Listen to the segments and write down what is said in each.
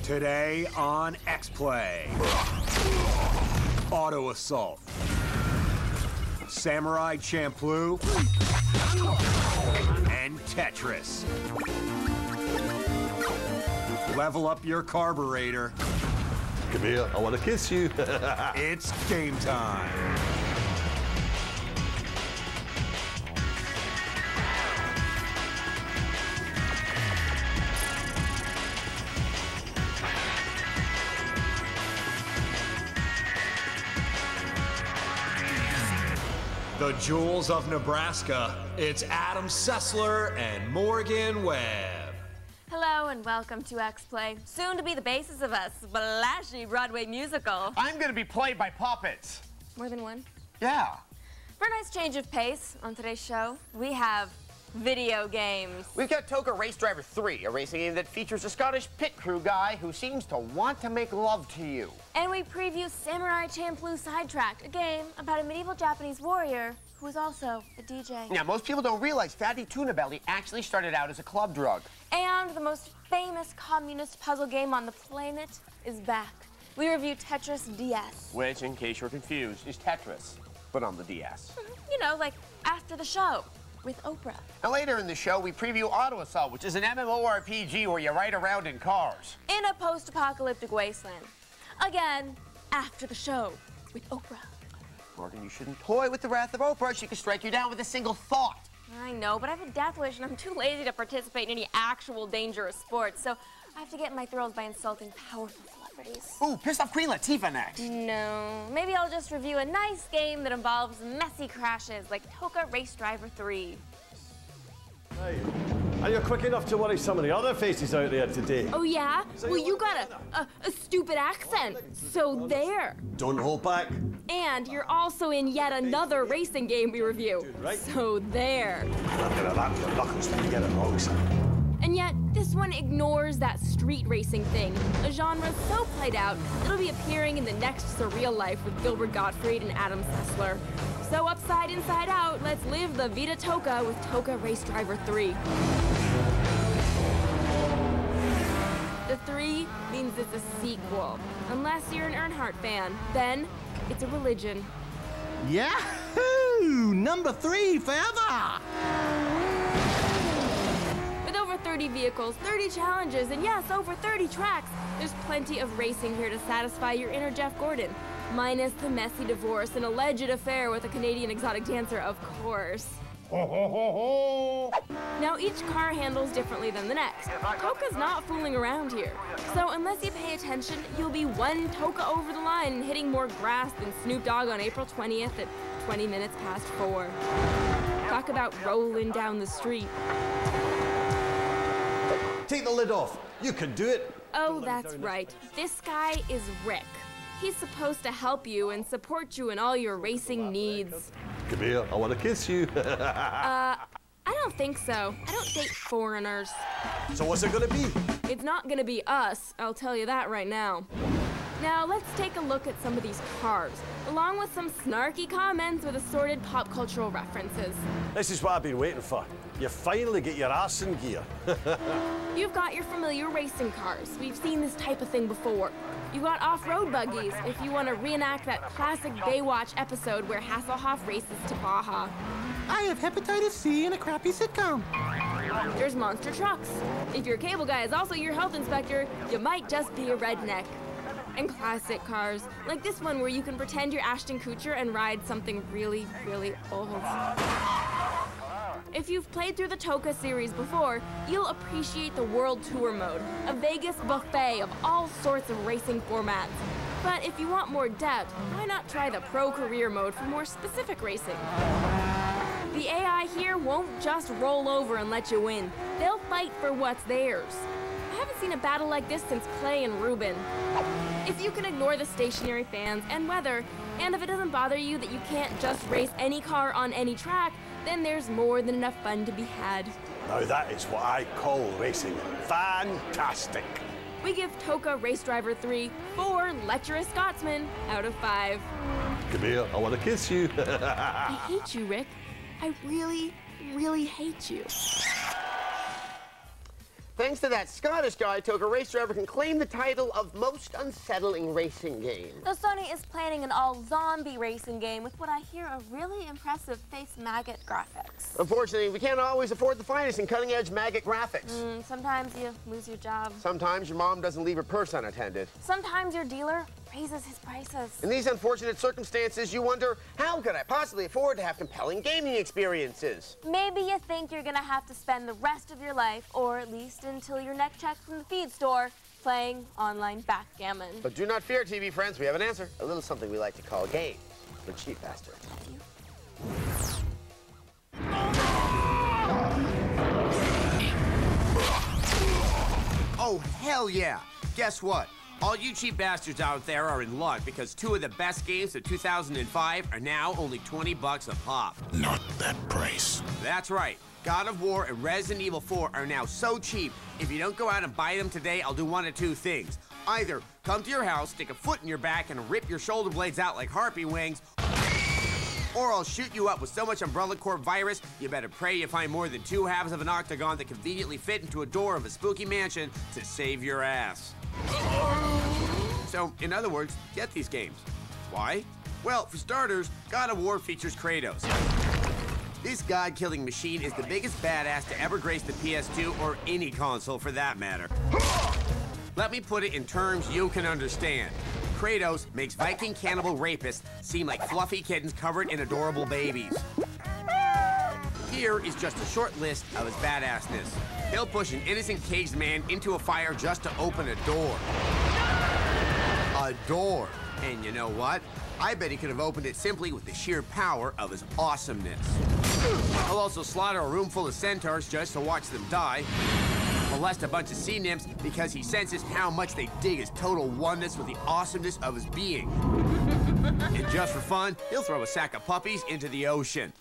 Today on X-Play. Auto Assault. Samurai Champipoo. And Tetris. Level up your carburetor. Come here, I want to kiss you. It's game time. The Jewels of Nebraska. It's Adam Sessler and Morgan Webb. Hello and welcome to X-Play, soon to be the basis of a splashy Broadway musical. I'm gonna be played by puppets. More than one? Yeah. For a nice change of pace on today's show, we have video games. We've got Toca Race Driver 3, a racing game that features a Scottish pit crew guy who seems to want to make love to you. And we preview Samurai Champipoo Sidetracked, a game about a medieval Japanese warrior who is also a DJ. Now, most people don't realize Fatty Tuna Belly actually started out as a club drug. And the most famous communist puzzle game on the planet is back. We review Tetris DS. Which, in case you're confused, is Tetris, but on the DS. You know, like after the show with Oprah. Now, later in the show, we preview Auto Assault, which is an MMORPG where you ride around in cars. In a post-apocalyptic wasteland. Again, after the show with Oprah. Morgan, you shouldn't toy with the wrath of Oprah. She could strike you down with a single thought. I know, but I have a death wish and I'm too lazy to participate in any actual dangerous sports, so I have to get my thrills by insulting powerful celebrities. Ooh, pissed off Queen Latifah next. No, maybe I'll just review a nice game that involves messy crashes like Toca Race Driver 3. Hey, are you quick enough to worry some of the other faces out there today? Oh yeah? Well, you got a stupid accent, so there. Don't hold back. And you're also in yet another racing game we review, Right. so there. I'm gonna lap your knuckles when you get it wrong, son. And yet, this one ignores that street racing thing, a genre so played out, it'll be appearing in the next Surreal Life with Gilbert Gottfried and Adam Sessler. So upside, inside out, let's live the Vida Toca with Toca Race Driver 3. The 3 means it's a sequel, unless you're an Earnhardt fan. Then, it's a religion. Yahoo! Number 3 forever! With over 30 vehicles, 30 challenges, and yes, over 30 tracks, there's plenty of racing here to satisfy your inner Jeff Gordon. Minus the messy divorce and alleged affair with a Canadian exotic dancer, of course. Now, each car handles differently than the next. Toca's not fooling around here. So unless you pay attention, you'll be one Toca over the line and hitting more grass than Snoop Dogg on April 20th at 20 minutes past 4. Talk about rolling down the street. Take the lid off. You can do it. Oh, that's right. This guy is Rick. He's supposed to help you and support you in all your racing needs. Come here, I want to kiss you. I don't think so. I don't date foreigners. So what's it gonna be? It's not gonna be us, I'll tell you that right now. Now, let's take a look at some of these cars, along with some snarky comments with assorted pop cultural references. This is what I've been waiting for. You finally get your arse in gear. You've got your familiar racing cars. We've seen this type of thing before. You've got off-road buggies if you want to reenact that classic Baywatch episode where Hasselhoff races to Baja. I have hepatitis C in a crappy sitcom. There's monster trucks. If your cable guy is also your health inspector, you might just be a redneck. And classic cars, like this one where you can pretend you're Ashton Kutcher and ride something really, really old. If you've played through the Toca series before, you'll appreciate the World Tour mode, a Vegas buffet of all sorts of racing formats. But if you want more depth, why not try the Pro Career mode for more specific racing? The AI here won't just roll over and let you win. They'll fight for what's theirs. I haven't seen a battle like this since Clay and Ruben. If you can ignore the stationary fans and weather, and if it doesn't bother you that you can't just race any car on any track, then there's more than enough fun to be had. Now that is what I call racing. Fantastic. We give Toca Race Driver 3 4 lecherous Scotsmen out of 5. Come here, I want to kiss you. I hate you, Rick. I really, really hate you. Thanks to that Scottish guy, Toca Race Driver can claim the title of most unsettling racing game. Though Sony is planning an all-zombie racing game with what I hear are really impressive face maggot graphics. Unfortunately, we can't always afford the finest in cutting-edge maggot graphics. Sometimes you lose your job. Sometimes your mom doesn't leave her purse unattended. Sometimes your dealer raises his prices. In these unfortunate circumstances, you wonder, how could I possibly afford to have compelling gaming experiences? Maybe you think you're gonna have to spend the rest of your life, or at least until your next check from the feed store, playing online backgammon. But do not fear, TV friends, we have an answer. A little something we like to call games for cheap bastards. Oh, hell yeah! Guess what? All you cheap bastards out there are in luck because two of the best games of 2005 are now only 20 bucks a pop. Not that price. That's right. God of War and Resident Evil 4 are now so cheap, if you don't go out and buy them today, I'll do one of two things. Either come to your house, stick a foot in your back, and rip your shoulder blades out like harpy wings, or I'll shoot you up with so much Umbrella Corp virus, you better pray you find more than 2 halves of an octagon that conveniently fit into a door of a spooky mansion to save your ass. So, in other words, get these games. Why? Well, for starters, God of War features Kratos. This god-killing machine is the biggest badass to ever grace the PS2 or any console for that matter. Let me put it in terms you can understand. Kratos makes Viking cannibal rapists seem like fluffy kittens covered in adorable babies. Here is just a short list of his badassness. He'll push an innocent caged man into a fire just to open a door. A door. And you know what? I bet he could have opened it simply with the sheer power of his awesomeness. He'll also slaughter a room full of centaurs just to watch them die. Molest a bunch of sea nymphs because he senses how much they dig his total oneness with the awesomeness of his being. And just for fun, he'll throw a sack of puppies into the ocean.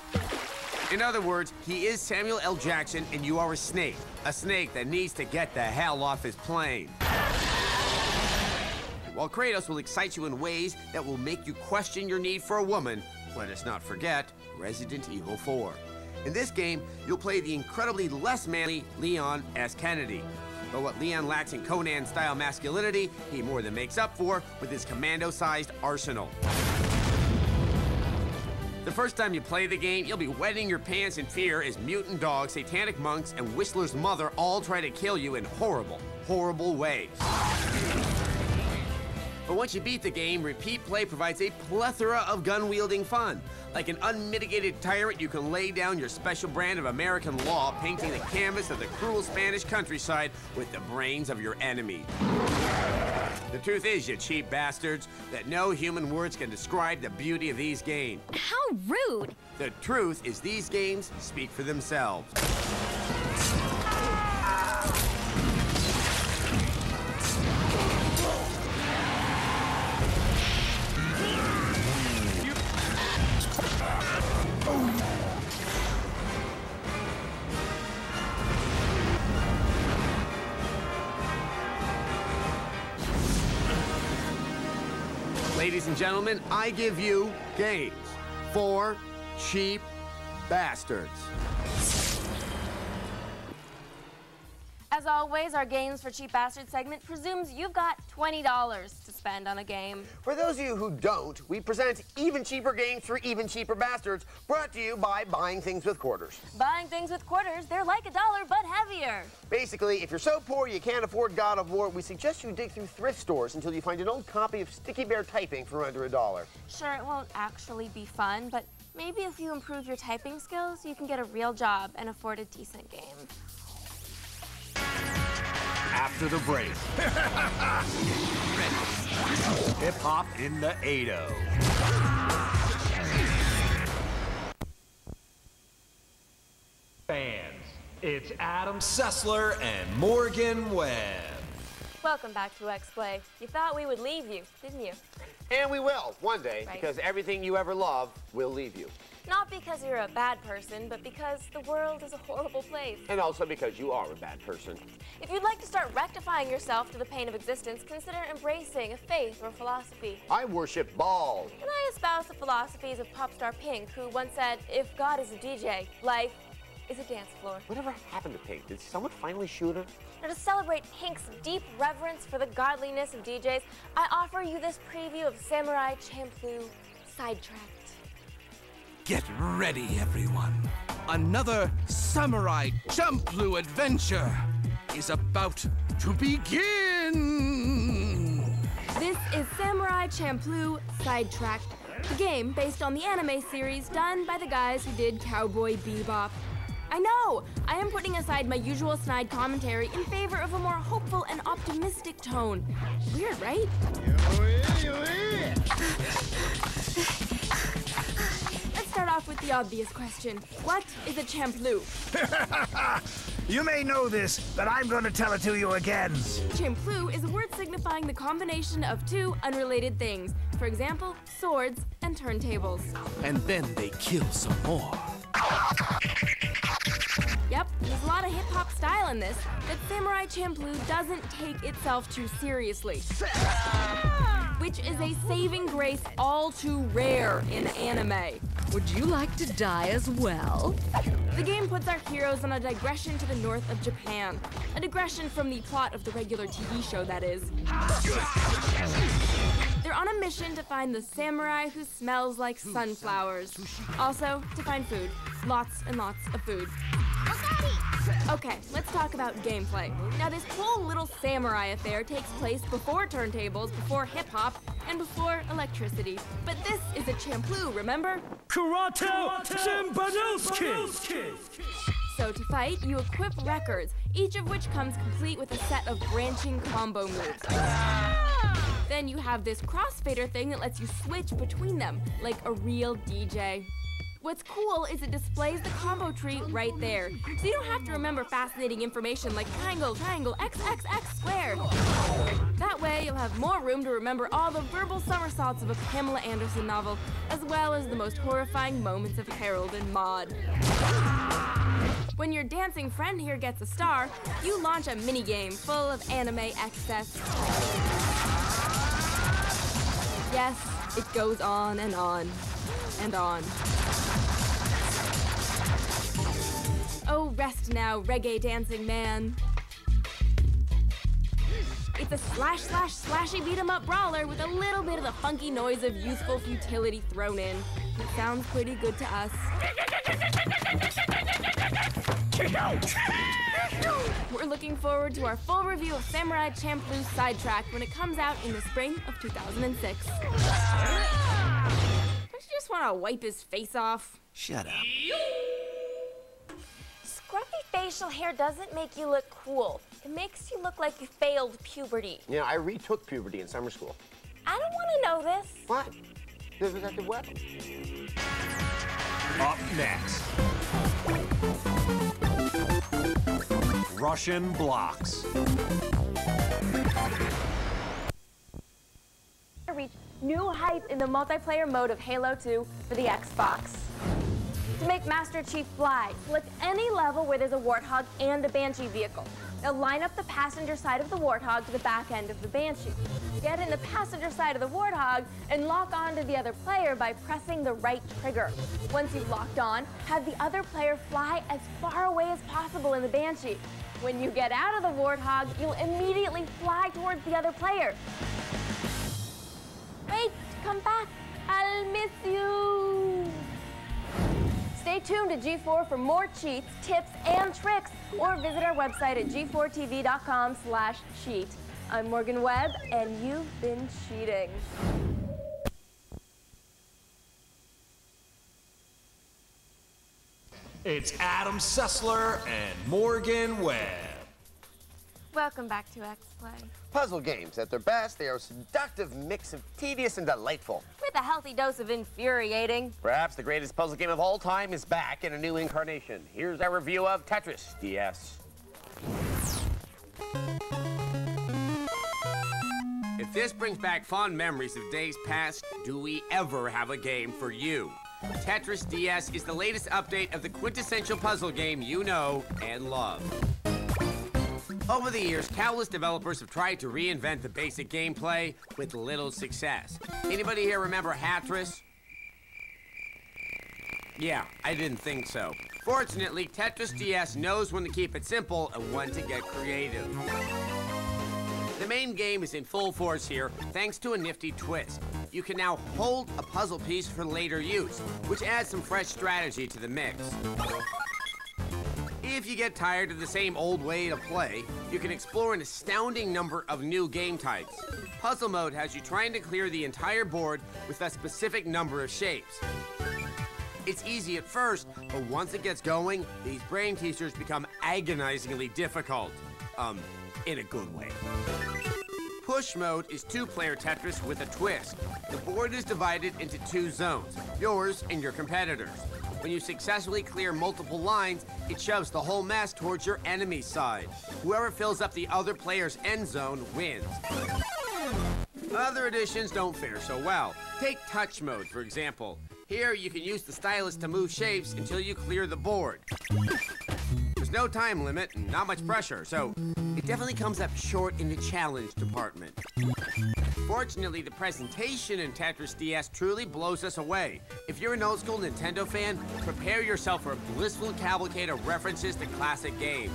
In other words, he is Samuel L. Jackson and you are a snake that needs to get the hell off his plane. While Kratos will excite you in ways that will make you question your need for a woman, let us not forget Resident Evil 4. In this game, you'll play the incredibly less manly Leon S. Kennedy. But what Leon lacks in Conan-style masculinity, he more than makes up for with his commando-sized arsenal. The first time you play the game, you'll be wetting your pants in fear as mutant dogs, satanic monks, and Whistler's mother all try to kill you in horrible, horrible ways. But once you beat the game, Repeat Play provides a plethora of gun-wielding fun. Like an unmitigated tyrant, you can lay down your special brand of American law, painting the canvas of the cruel Spanish countryside with the brains of your enemy. The truth is, you cheap bastards, that no human words can describe the beauty of these games. How rude! The truth is these games speak for themselves. Ladies and gentlemen, I give you games for cheap bastards. As always, our Games for Cheap Bastards segment presumes you've got $20 to spend on a game. For those of you who don't, we present even cheaper games for even cheaper bastards, brought to you by Buying Things with Quarters. Buying things with quarters, they're like $1 but heavier. Basically, if you're so poor you can't afford God of War, we suggest you dig through thrift stores until you find an old copy of Sticky Bear Typing for under $1. Sure, it won't actually be fun, but maybe if you improve your typing skills, you can get a real job and afford a decent game. After the break. Hip-hop in the 80. Fans, it's Adam Sessler and Morgan Webb. Welcome back to X-Play. You thought we would leave you, didn't you? And we will, one day, Right. because everything you ever love will leave you. Not because you're a bad person, but because the world is a horrible place. And also because you are a bad person. If you'd like to start rectifying yourself to the pain of existence, consider embracing a faith or philosophy. I worship balls. And I espouse the philosophies of pop star Pink, who once said, if God is a DJ, life is a dance floor. Whatever happened to Pink? Did someone finally shoot her? Now, to celebrate Pink's deep reverence for the godliness of DJs, I offer you this preview of Samurai Champipoo Sidetracked. Get ready, everyone. Another Samurai Champipoo adventure is about to begin! This is Samurai Champipoo Sidetracked, the game based on the anime series done by the guys who did Cowboy Bebop. I know! I am putting aside my usual snide commentary in favor of a more hopeful and optimistic tone. Weird, right? Let's start off with the obvious question. What is a Champipoo? You may know this, but I'm going to tell it to you again. Champipoo is a word signifying the combination of two unrelated things. For example, swords and turntables. And then they kill some more. Yep, there's a lot of hip-hop style in this, but Samurai Champipoo doesn't take itself too seriously. Which is a saving grace all too rare in anime. Would you like to die as well? The game puts our heroes on a digression to the north of Japan. A digression from the plot of the regular TV show, that is. They're on a mission to find the samurai who smells like sunflowers. Also, to find food. Lots and lots of food. Okay, let's talk about gameplay. Now, this whole little samurai affair takes place before turntables, before hip-hop, and before electricity. But this is a Champipoo, remember? Karate Zimbanowski! So to fight, you equip records, each of which comes complete with a set of branching combo moves. Then you have this crossfader thing that lets you switch between them, like a real DJ. What's cool is it displays the combo tree right there, so you don't have to remember fascinating information like triangle, triangle, x, x, x squared. That way, you'll have more room to remember all the verbal somersaults of a Pamela Anderson novel, as well as the most horrifying moments of Harold and Maude. When your dancing friend here gets a star, you launch a minigame full of anime excess. Yes, it goes on and on and on. Oh, rest now, reggae dancing man. It's a slashy beat-em-up brawler with a little bit of the funky noise of youthful futility thrown in. It sounds pretty good to us. We're looking forward to our full review of Samurai Champipoo Sidetracked when it comes out in the spring of 2006. Don't you just want to wipe his face off? Shut up. Scruffy facial hair doesn't make you look cool. It makes you look like you failed puberty. Yeah, I retook puberty in summer school. I don't want to know this. What? This was at the web. Up next, Russian blocks. Reach new heights in the multiplayer mode of Halo 2 for the Xbox. To make Master Chief fly, select any level where there's a Warthog and a Banshee vehicle. Now line up the passenger side of the Warthog to the back end of the Banshee. Get in the passenger side of the Warthog and lock on to the other player by pressing the right trigger. Once you've locked on, have the other player fly as far away as possible in the Banshee. When you get out of the Warthog, you'll immediately fly towards the other player. Wait, come back. I'll miss you. Stay tuned to G4 for more cheats, tips, and tricks, or visit our website at g4tv.com/cheat. I'm Morgan Webb, and you've been cheating. It's Adam Sessler and Morgan Webb. Welcome back to X-Play. Puzzle games, at their best, they are a seductive mix of tedious and delightful. With a healthy dose of infuriating. Perhaps the greatest puzzle game of all time is back in a new incarnation. Here's our review of Tetris DS. If this brings back fond memories of days past, do we ever have a game for you? Tetris DS is the latest update of the quintessential puzzle game you know and love. Over the years, countless developers have tried to reinvent the basic gameplay with little success. Anybody here remember Tetris? Yeah, I didn't think so. Fortunately, Tetris DS knows when to keep it simple and when to get creative. The main game is in full force here, thanks to a nifty twist. You can now hold a puzzle piece for later use, which adds some fresh strategy to the mix. If you get tired of the same old way to play, you can explore an astounding number of new game types. Puzzle mode has you trying to clear the entire board with a specific number of shapes. It's easy at first, but once it gets going, these brain teasers become agonizingly difficult. In a good way. Push mode is two-player Tetris with a twist. The board is divided into two zones, yours and your competitors'. When you successfully clear multiple lines, it shoves the whole mess towards your enemy's side. Whoever fills up the other player's end zone wins. Other editions don't fare so well. Take touch mode, for example. Here, you can use the stylus to move shapes until you clear the board. There's no time limit and not much pressure, so it definitely comes up short in the challenge department. Fortunately, the presentation in Tetris DS truly blows us away. If you're an old-school Nintendo fan, prepare yourself for a blissful cavalcade of references to classic games.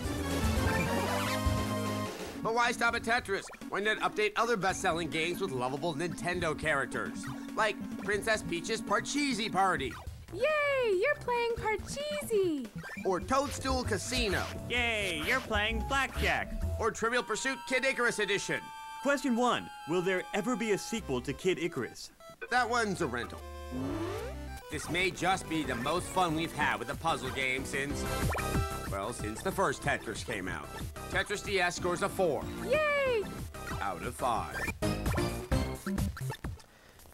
But why stop at Tetris? Why not update other best-selling games with lovable Nintendo characters? Like Princess Peach's Parcheesi Party. Yay, you're playing Parcheesi! Or Toadstool Casino. Yay, you're playing Blackjack. Or Trivial Pursuit Kid Icarus Edition. Question 1, will there ever be a sequel to Kid Icarus? That one's a rental. This may just be the most fun we've had with a puzzle game since the first Tetris came out. Tetris DS scores a 4. Yay! Out of 5.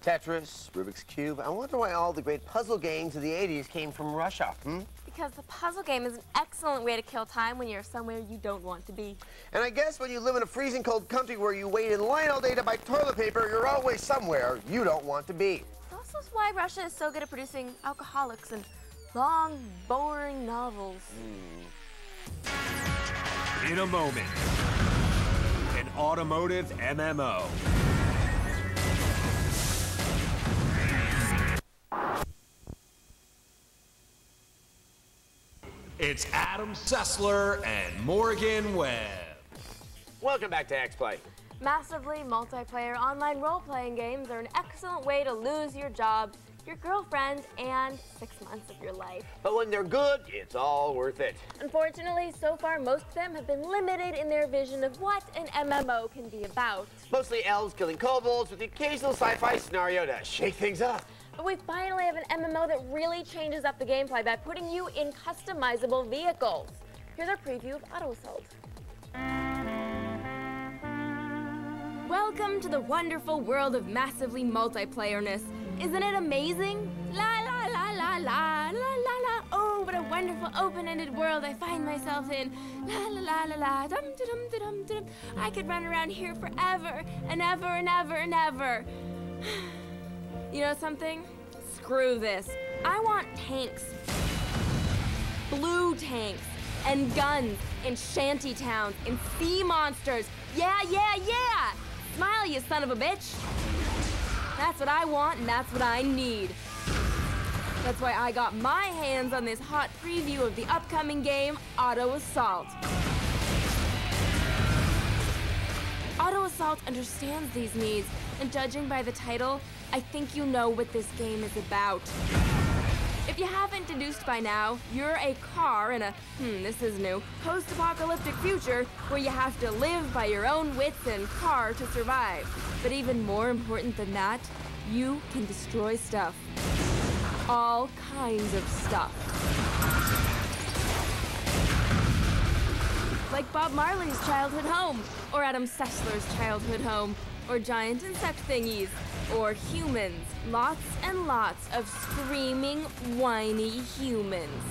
Tetris, Rubik's Cube. I wonder why all the great puzzle games of the 80s came from Russia, Because the puzzle game is an excellent way to kill time when you're somewhere you don't want to be. And I guess when you live in a freezing cold country where you wait in line all day to buy toilet paper, you're always somewhere you don't want to be. It's also why Russia is so good at producing alcoholics and long, boring novels. In a moment, an automotive MMO. It's Adam Sessler and Morgan Webb. Welcome back to X-Play. Massively multiplayer online role-playing games are an excellent way to lose your job, your girlfriend, and 6 months of your life. But when they're good, it's all worth it. Unfortunately, so far most of them have been limited in their vision of what an MMO can be about. Mostly elves killing kobolds with the occasional sci-fi scenario to shake things up. But we finally have an MMO that really changes up the gameplay by putting you in customizable vehicles. Here's our preview of Auto Assault. Welcome to the wonderful world of massively multiplayerness. Isn't it amazing? La la la la la la la la. Oh, what a wonderful open-ended world I find myself in. La la la la la. Dum dum dum dum. I could run around here forever and ever and ever and ever. You know something? Screw this. I want tanks. Blue tanks. And guns. And shanty towns. And sea monsters. Yeah, yeah, yeah! Smile, you son of a bitch. That's what I want, and that's what I need. That's why I got my hands on this hot preview of the upcoming game, Auto Assault. Auto Assault understands these needs, and judging by the title, I think you know what this game is about. If you haven't deduced by now, you're a car in a, this is new, post-apocalyptic future where you have to live by your own wits and car to survive. But even more important than that, you can destroy stuff. All kinds of stuff. Like Bob Marley's childhood home, or Adam Sessler's childhood home, or giant insect thingies, or humans. Lots and lots of screaming, whiny humans.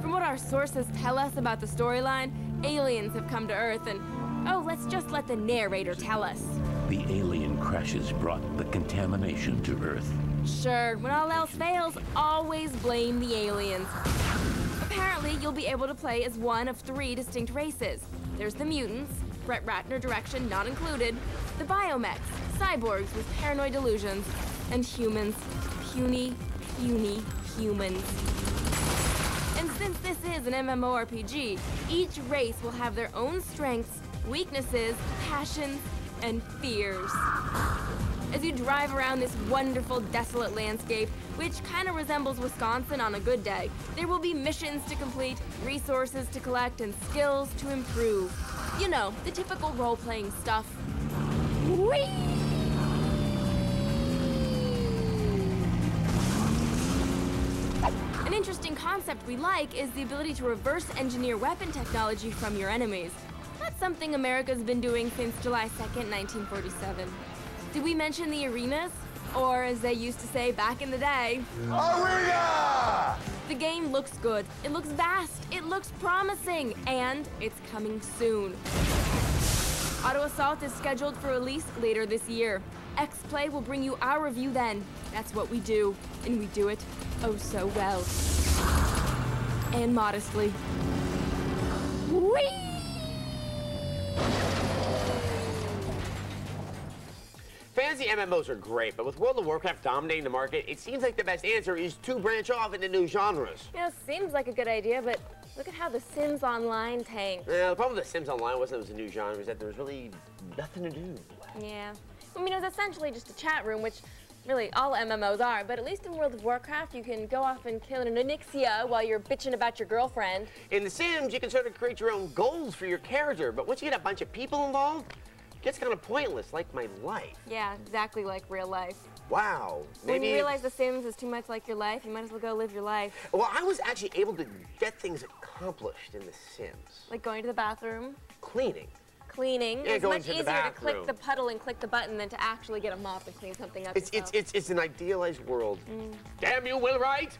From what our sources tell us about the storyline, aliens have come to Earth and, let's just let the narrator tell us. The alien crashes brought the contamination to Earth. Sure, when all else fails, always blame the aliens. Apparently, you'll be able to play as one of 3 distinct races. There's the mutants, Brett Ratner direction not included, the biomechs, cyborgs with paranoid delusions, and humans, puny humans. Since this is an MMORPG, each race will have their own strengths, weaknesses, passions, and fears. As you drive around this wonderful, desolate landscape, which kind of resembles Wisconsin on a good day, there will be missions to complete, resources to collect, and skills to improve. You know, the typical role-playing stuff. Whee! An interesting concept we like is the ability to reverse engineer weapon technology from your enemies. That's something America's been doing since July 2nd, 1947. Did we mention the arenas? Or, as they used to say back in the day, Arena! The game looks good, it looks vast, it looks promising, and it's coming soon. Auto Assault is scheduled for release later this year. X-Play will bring you our review then. That's what we do, and we do it oh so well. And modestly. Whee! Fantasy MMOs are great, but with World of Warcraft dominating the market, it seems like the best answer is to branch off into new genres. You know, seems like a good idea, but look at how The Sims Online tanked. The problem with The Sims Online wasn't it was a new genre, it was that there was really nothing to do. Yeah. I mean, it was essentially just a chat room, which really all MMOs are, but at least in World of Warcraft, you can go off and kill an Onyxia while you're bitching about your girlfriend. In The Sims, you can sort of create your own goals for your character, but once you get a bunch of people involved, it gets kind of pointless, like my life. Yeah, exactly like real life. Wow. Maybe... When you realize The Sims is too much like your life, you might as well go live your life. Well, I was actually able to get things accomplished in The Sims. Like going to the bathroom? Cleaning. Cleaning. Yeah, it's going much to the easier to bathroom. click the puddle and click the button than to actually get a mop and clean something up It's an idealized world. Damn you, Will Wright!